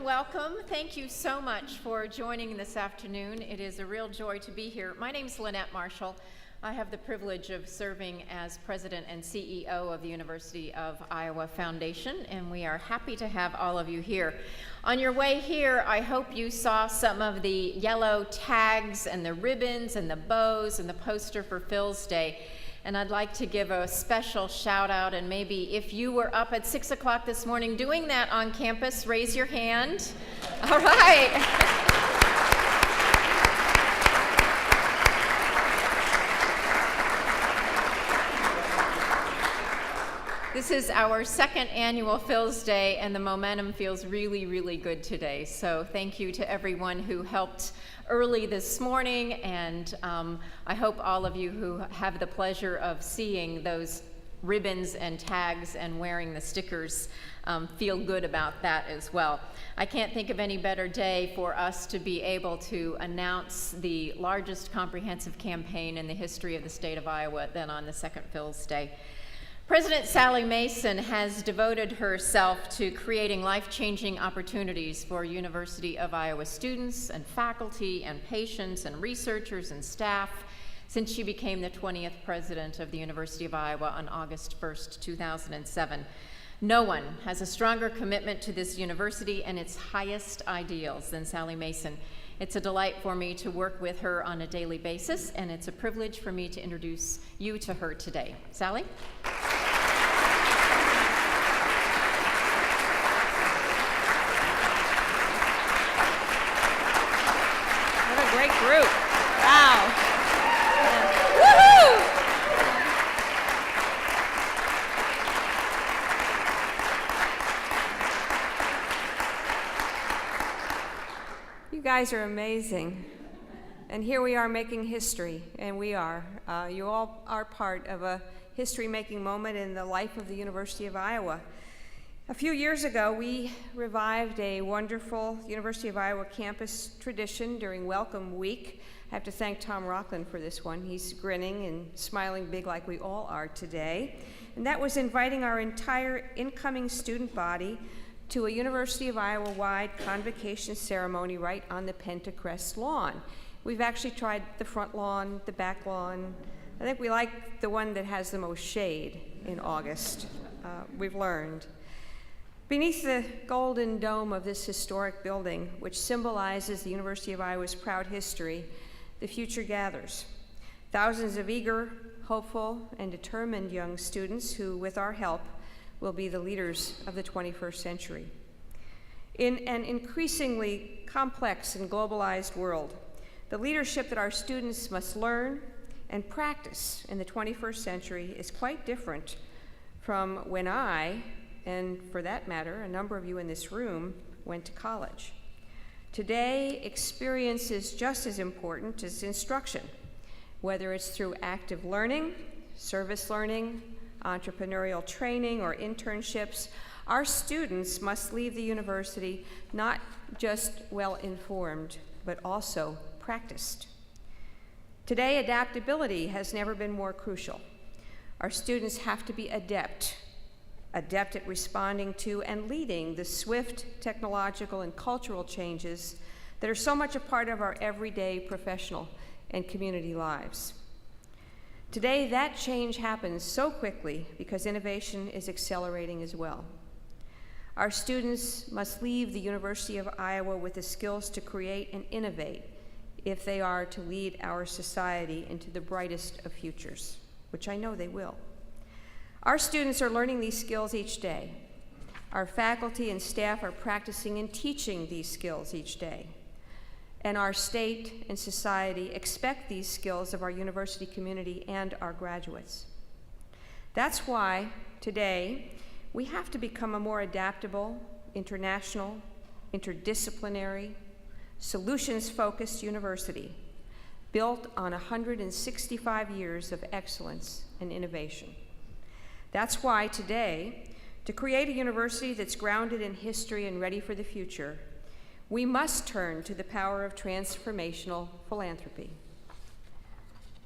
welcome. Thank you so much for joining this afternoon. It is a real joy to be here. My name is Lynette Marshall. I have the privilege of serving as President and CEO of the University of Iowa Foundation, and we are happy to have all of you here. On your way here, I hope you saw some of the yellow tags and the ribbons and the bows and the poster for Phil's Day. And I'd like to give a special shout out, and maybe if you were up at 6 o'clock this morning doing that on campus, raise your hand. All right. This is our second annual Phil's Day, and the momentum feels really, really good today. So thank you to everyone who helped early this morning, and I hope all of you who have the pleasure of seeing those ribbons and tags and wearing the stickers feel good about that as well. I can't think of any better day for us to be able to announce the largest comprehensive campaign in the history of the state of Iowa than on the second Phil's Day. President Sally Mason has devoted herself to creating life-changing opportunities for University of Iowa students and faculty and patients and researchers and staff since she became the 20th president of the University of Iowa on August 1st, 2007. No one has a stronger commitment to this university and its highest ideals than Sally Mason. It's a delight for me to work with her on a daily basis, and it's a privilege for me to introduce you to her today. Sally? Great group. Wow. Woohoo! You guys are amazing. And here we are making history, and we are. You all are part of a history-making moment in the life of the University of Iowa. A few years ago, we revived a wonderful University of Iowa campus tradition during Welcome Week. I have to thank Tom Rockland for this one. He's grinning and smiling big like we all are today. And that was inviting our entire incoming student body to a University of Iowa-wide convocation ceremony right on the Pentacrest lawn. We've actually tried the front lawn, the back lawn. I think we like the one that has the most shade in August. We've learned. Beneath the golden dome of this historic building, which symbolizes the University of Iowa's proud history, the future gathers. Thousands of eager, hopeful, and determined young students who, with our help, will be the leaders of the 21st century. In an increasingly complex and globalized world, the leadership that our students must learn and practice in the 21st century is quite different from when I, and for that matter, a number of you in this room, went to college. Today, experience is just as important as instruction, whether it's through active learning, service learning, entrepreneurial training, or internships. Our students must leave the university not just well-informed, but also practiced. Today, adaptability has never been more crucial. Our students have to be adept at responding to and leading the swift technological and cultural changes that are so much a part of our everyday professional and community lives. Today, that change happens so quickly because innovation is accelerating as well. Our students must leave the University of Iowa with the skills to create and innovate if they are to lead our society into the brightest of futures, which I know they will. Our students are learning these skills each day. Our faculty and staff are practicing and teaching these skills each day. And our state and society expect these skills of our university community and our graduates. That's why today we have to become a more adaptable, international, interdisciplinary, solutions-focused university built on 165 years of excellence and innovation. That's why today, to create a university that's grounded in history and ready for the future, we must turn to the power of transformational philanthropy.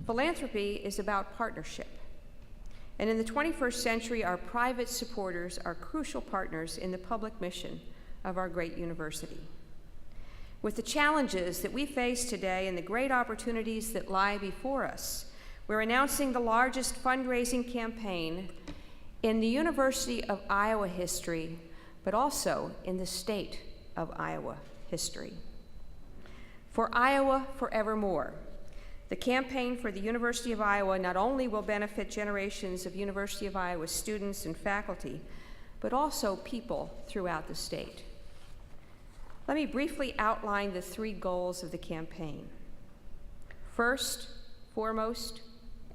Philanthropy is about partnership. And in the 21st century, our private supporters are crucial partners in the public mission of our great university. With the challenges that we face today and the great opportunities that lie before us, we're announcing the largest fundraising campaign in the University of Iowa history, but also in the state of Iowa history. For Iowa Forevermore, the campaign for the University of Iowa not only will benefit generations of University of Iowa students and faculty, but also people throughout the state. Let me briefly outline the 3 goals of the campaign. First, foremost,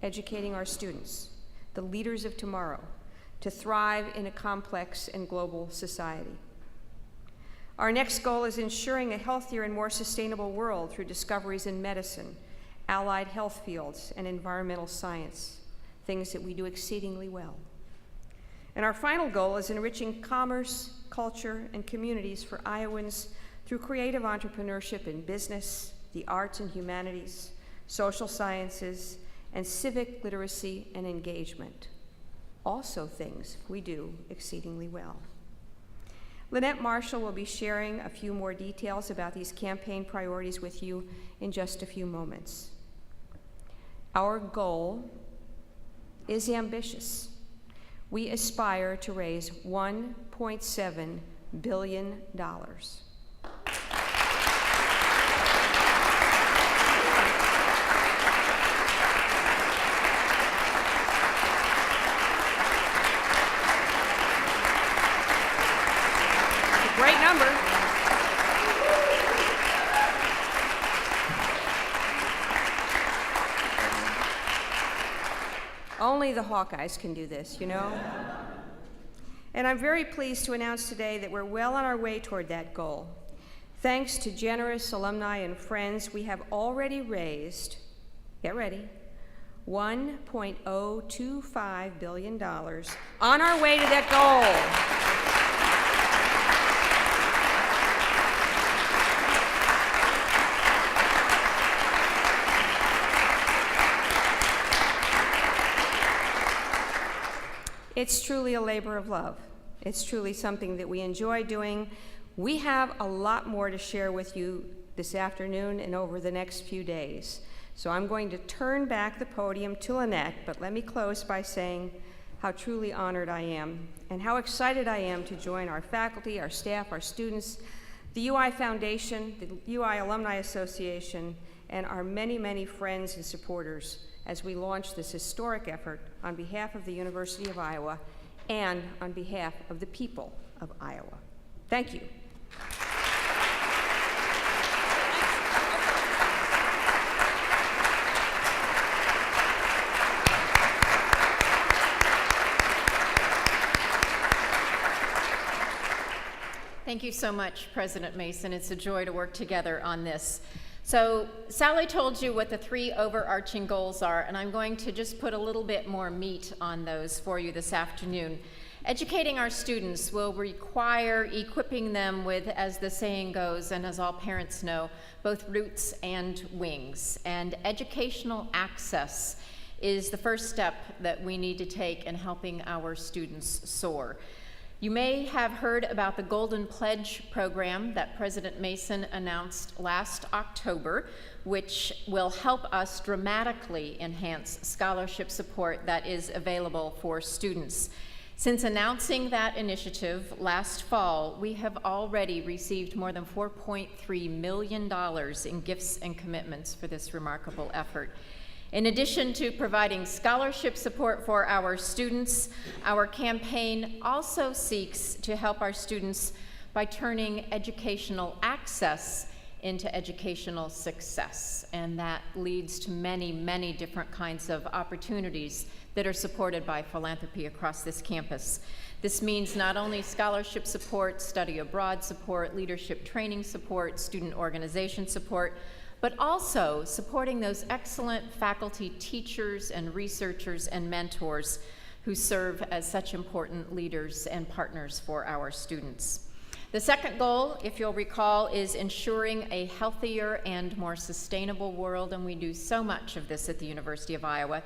educating our students, the leaders of tomorrow, to thrive in a complex and global society. Our next goal is ensuring a healthier and more sustainable world through discoveries in medicine, allied health fields, and environmental science, things that we do exceedingly well. And our final goal is enriching commerce, culture, and communities for Iowans through creative entrepreneurship in business, the arts and humanities, social sciences, and civic literacy and engagement. Also things we do exceedingly well. Lynette Marshall will be sharing a few more details about these campaign priorities with you in just a few moments. Our goal is ambitious. We aspire to raise $1.7 billion. Great number. Only the Hawkeyes can do this, you know? And I'm very pleased to announce today that we're well on our way toward that goal. Thanks to generous alumni and friends, we have already raised, get ready, $1.025 billion on our way to that goal. It's truly a labor of love. It's truly something that we enjoy doing. We have a lot more to share with you this afternoon and over the next few days. So I'm going to turn back the podium to Lynette, but let me close by saying how truly honored I am and how excited I am to join our faculty, our staff, our students, the UI Foundation, the UI Alumni Association, and our many, many friends and supporters as we launch this historic effort on behalf of the University of Iowa and on behalf of the people of Iowa. Thank you. Thank you so much, President Mason. It's a joy to work together on this. So Sally told you what the 3 overarching goals are, and I'm going to just put a little bit more meat on those for you this afternoon. Educating our students will require equipping them with, as the saying goes, and as all parents know, both roots and wings. And educational access is the first step that we need to take in helping our students soar. You may have heard about the Golden Pledge program that President Mason announced last October, which will help us dramatically enhance scholarship support that is available for students. Since announcing that initiative last fall, we have already received more than $4.3 million in gifts and commitments for this remarkable effort. In addition to providing scholarship support for our students, our campaign also seeks to help our students by turning educational access into educational success. And that leads to many, many different kinds of opportunities that are supported by philanthropy across this campus. This means not only scholarship support, study abroad support, leadership training support, student organization support, but also supporting those excellent faculty, teachers, and researchers and mentors who serve as such important leaders and partners for our students. The second goal, if you'll recall, is ensuring a healthier and more sustainable world, and we do so much of this at the University of Iowa.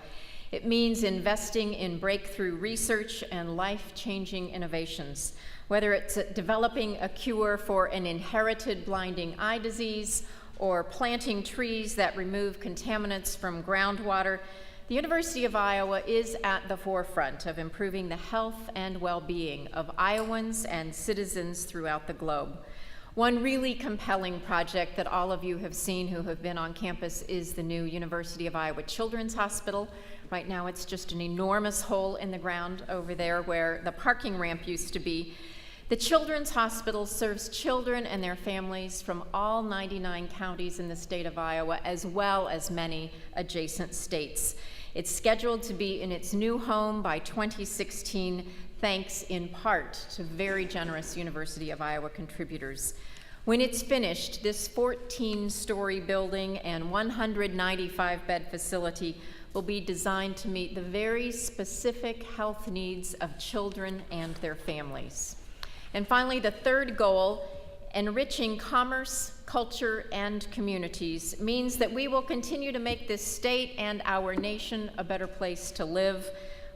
It means investing in breakthrough research and life-changing innovations. Whether it's developing a cure for an inherited blinding eye disease or planting trees that remove contaminants from groundwater, the University of Iowa is at the forefront of improving the health and well-being of Iowans and citizens throughout the globe. One really compelling project that all of you have seen who have been on campus is the new University of Iowa Children's Hospital. Right now it's just an enormous hole in the ground over there where the parking ramp used to be. The Children's Hospital serves children and their families from all 99 counties in the state of Iowa, as well as many adjacent states. It's scheduled to be in its new home by 2016, thanks in part to very generous University of Iowa contributors. When it's finished, this 14-story building and 195-bed facility will be designed to meet the very specific health needs of children and their families. And finally, the third goal, enriching commerce, culture, and communities, means that we will continue to make this state and our nation a better place to live,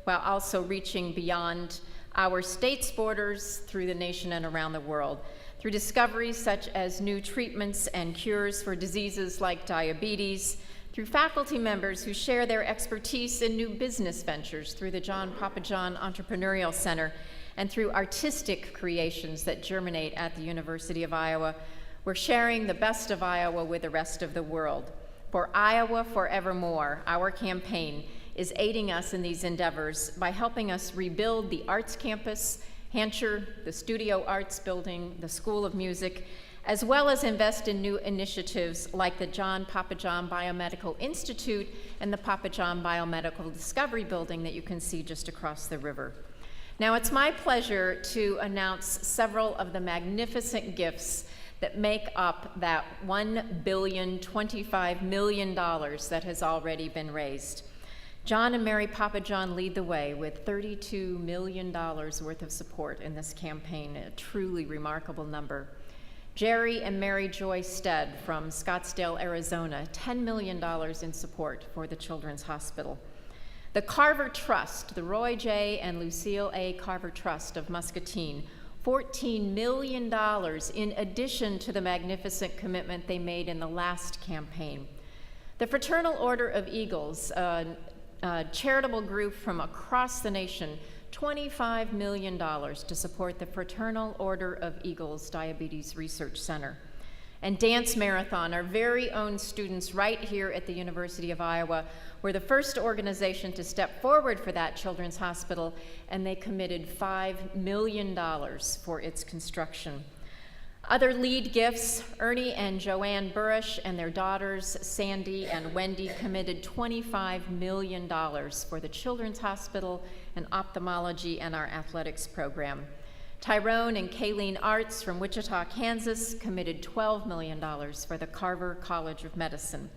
while also reaching beyond our state's borders through the nation and around the world, through discoveries such as new treatments and cures for diseases like diabetes, through faculty members who share their expertise in new business ventures through the John Papajohn Entrepreneurial Center, and through artistic creations that germinate at the University of Iowa. We're sharing the best of Iowa with the rest of the world. For Iowa Forevermore, our campaign is aiding us in these endeavors by helping us rebuild the arts campus, Hancher, the Studio Arts Building, the School of Music, as well as invest in new initiatives like the John Papajohn Biomedical Institute and the Papajohn Biomedical Discovery Building that you can see just across the river. Now, it's my pleasure to announce several of the magnificent gifts that make up that $1.025 billion that has already been raised. John and Mary Papajohn lead the way with $32 million worth of support in this campaign, a truly remarkable number. Jerry and Mary Joy Stead from Scottsdale, Arizona, $10 million in support for the Children's Hospital. The Carver Trust, the Roy J. and Lucille A. Carver Trust of Muscatine, $14 million in addition to the magnificent commitment they made in the last campaign. The Fraternal Order of Eagles, a charitable group from across the nation, $25 million to support the Fraternal Order of Eagles Diabetes Research Center. And Dance Marathon, our very own students right here at the University of Iowa, were the first organization to step forward for that children's hospital, and they committed $5 million for its construction. Other lead gifts, Ernie and Joanne Burish and their daughters, Sandy and Wendy, committed $25 million for the Children's Hospital and ophthalmology and our athletics program. Tyrone and Kayleen Arts from Wichita, Kansas, committed $12 million for the Carver College of Medicine.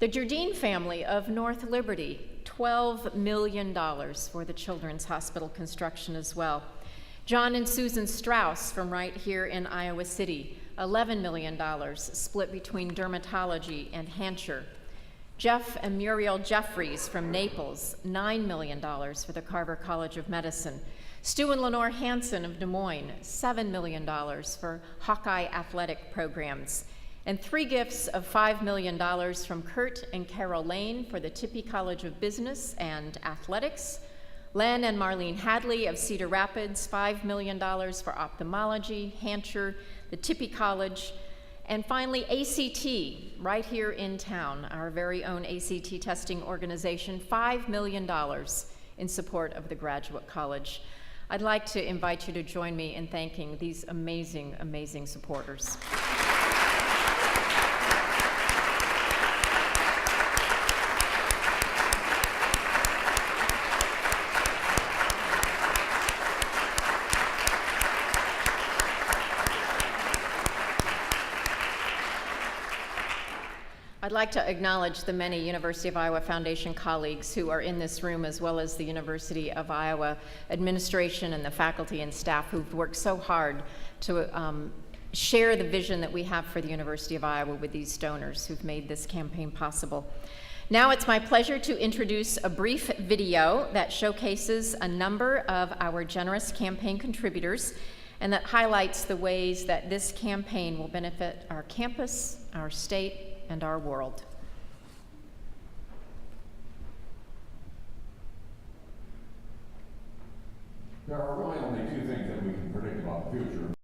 The Jardine family of North Liberty, $12 million for the Children's Hospital construction as well. John and Susan Strauss from right here in Iowa City, $11 million split between dermatology and Hancher. Jeff and Muriel Jeffries from Naples, $9 million for the Carver College of Medicine. Stu and Lenore Hansen of Des Moines, $7 million for Hawkeye athletic programs. And 3 gifts of $5 million from Kurt and Carol Lane for the Tippie College of Business and Athletics. Len and Marlene Hadley of Cedar Rapids, $5 million for ophthalmology, Hancher, the Tippie College. And finally, ACT, right here in town, our very own ACT testing organization, $5 million in support of the Graduate College. I'd like to invite you to join me in thanking these amazing, amazing supporters. I'd like to acknowledge the many University of Iowa Foundation colleagues who are in this room, as well as the University of Iowa administration and the faculty and staff who've worked so hard to share the vision that we have for the University of Iowa with these donors who've made this campaign possible. Now it's my pleasure to introduce a brief video that showcases a number of our generous campaign contributors and that highlights the ways that this campaign will benefit our campus, our state, and our world. There are really only two things that we can predict about the future.